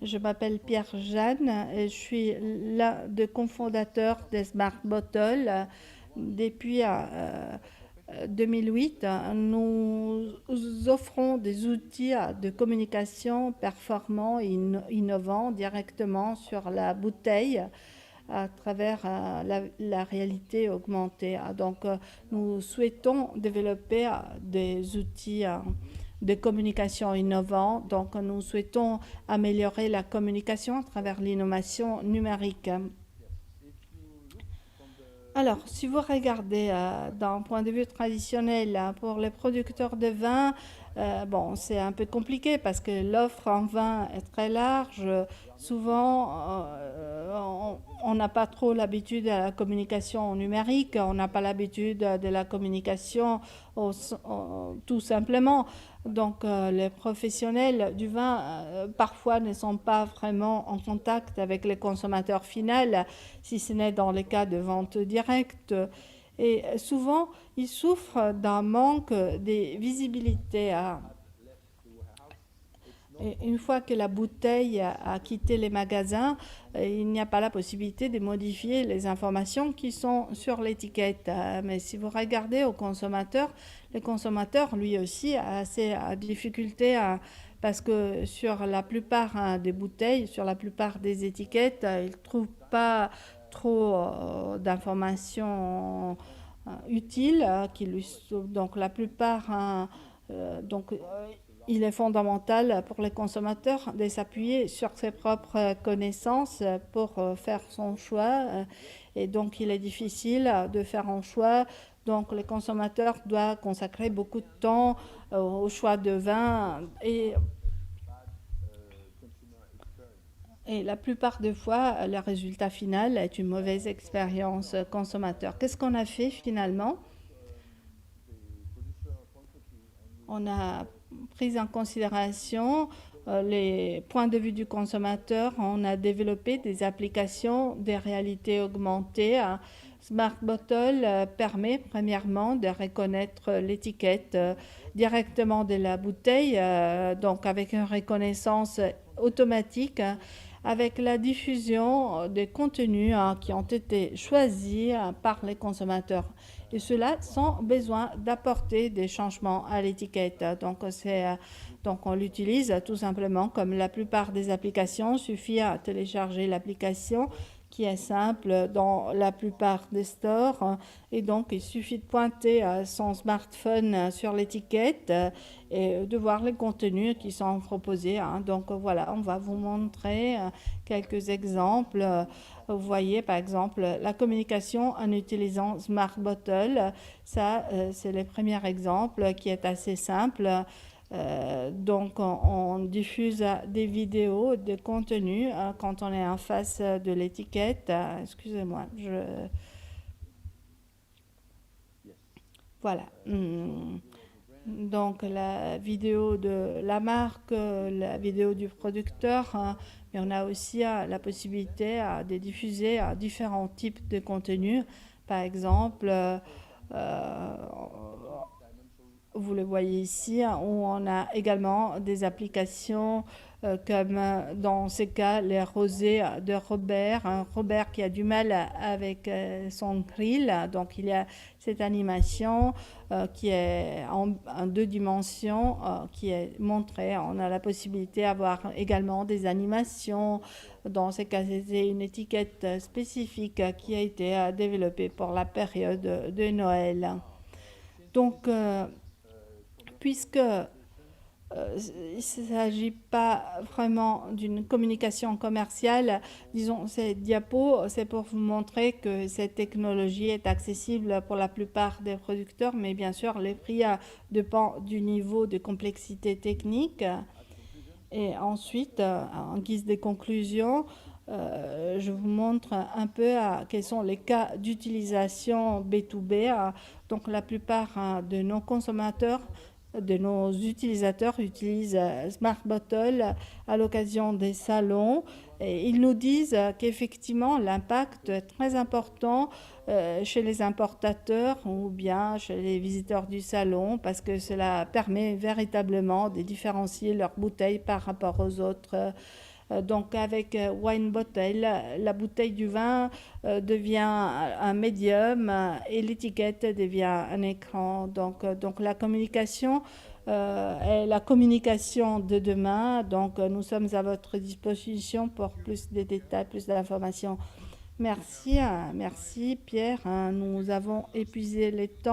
Je m'appelle Pierre-Jeanne et je suis l'un des cofondateurs des Smart Bottles. Depuis 2008, nous offrons des outils de communication performants et innovants directement sur la bouteille à travers la réalité augmentée. Donc, nous souhaitons développer des outils de communication innovants. Donc, nous souhaitons améliorer la communication à travers l'innovation numérique. Alors, si vous regardez d'un point de vue traditionnel pour les producteurs de vin, bon, c'est un peu compliqué parce que l'offre en vin est très large. Souvent, on n'a pas trop l'habitude de la communication numérique, on n'a pas l'habitude de la communication tout simplement. Donc, les professionnels du vin, parfois, ne sont pas vraiment en contact avec les consommateurs finaux, si ce n'est dans les cas de vente directe. Et souvent, ils souffrent d'un manque de visibilité. Et une fois que la bouteille a quitté les magasins, il n'y a pas la possibilité de modifier les informations qui sont sur l'étiquette. Mais si vous regardez au consommateur, le consommateur lui aussi a assez de difficultés parce que sur la plupart des bouteilles, sur la plupart des étiquettes, il ne trouve pas trop d'informations utiles qui lui donc la plupart donc il est fondamental pour les consommateurs de s'appuyer sur ses propres connaissances pour faire son choix. Et donc, il est difficile de faire un choix. Donc, le consommateur doit consacrer beaucoup de temps au choix de vin. Et la plupart des fois, le résultat final est une mauvaise expérience consommateur. Qu'est-ce qu'on a fait finalement? On a pris en considération les points de vue du consommateur. On a développé des applications de réalité augmentée. Smart Bottle permet premièrement de reconnaître l'étiquette directement de la bouteille, donc avec une reconnaissance automatique, avec la diffusion des contenus qui ont été choisis par les consommateurs. Et cela sans besoin d'apporter des changements à l'étiquette. Donc on l'utilise tout simplement comme la plupart des applications. Il suffit à télécharger l'application qui est simple dans la plupart des stores. Et donc, il suffit de pointer son smartphone sur l'étiquette et de voir les contenus qui sont proposés. Donc, voilà, on va vous montrer quelques exemples. Vous voyez, par exemple, la communication en utilisant Smart Bottle. Ça, c'est le premier exemple qui est assez simple. Donc, on diffuse des vidéos de contenu quand on est en face de l'étiquette. Excusez-moi, voilà. Donc, la vidéo de la marque, la vidéo du producteur, mais on a aussi la possibilité de diffuser différents types de contenus. Par exemple, vous le voyez ici, où on a également des applications comme dans ces cas les rosés de Robert, Robert qui a du mal avec son grill, donc il y a cette animation qui est en deux dimensions qui est montrée. On a la possibilité d'avoir également des animations. Dans ces cas, c'est une étiquette spécifique qui a été développée pour la période de Noël. Donc, puisque il ne s'agit pas vraiment d'une communication commerciale, disons, ces diapos, c'est pour vous montrer que cette technologie est accessible pour la plupart des producteurs, mais bien sûr, les prix dépendent du niveau de complexité technique. Et ensuite, en guise de conclusion, je vous montre un peu quels sont les cas d'utilisation B2B. Donc, la plupart de nos consommateurs, de nos utilisateurs utilisent Smart Bottle à l'occasion des salons. Et ils nous disent qu'effectivement, l'impact est très important chez les importateurs ou bien chez les visiteurs du salon parce que cela permet véritablement de différencier leurs bouteilles par rapport aux autres Donc avec Wine Bottle, la bouteille du vin devient un médium et l'étiquette devient un écran. Donc la communication est la communication de demain. Donc nous sommes à votre disposition pour plus de détails, plus d'informations. Merci, merci Pierre. Nous avons épuisé le temps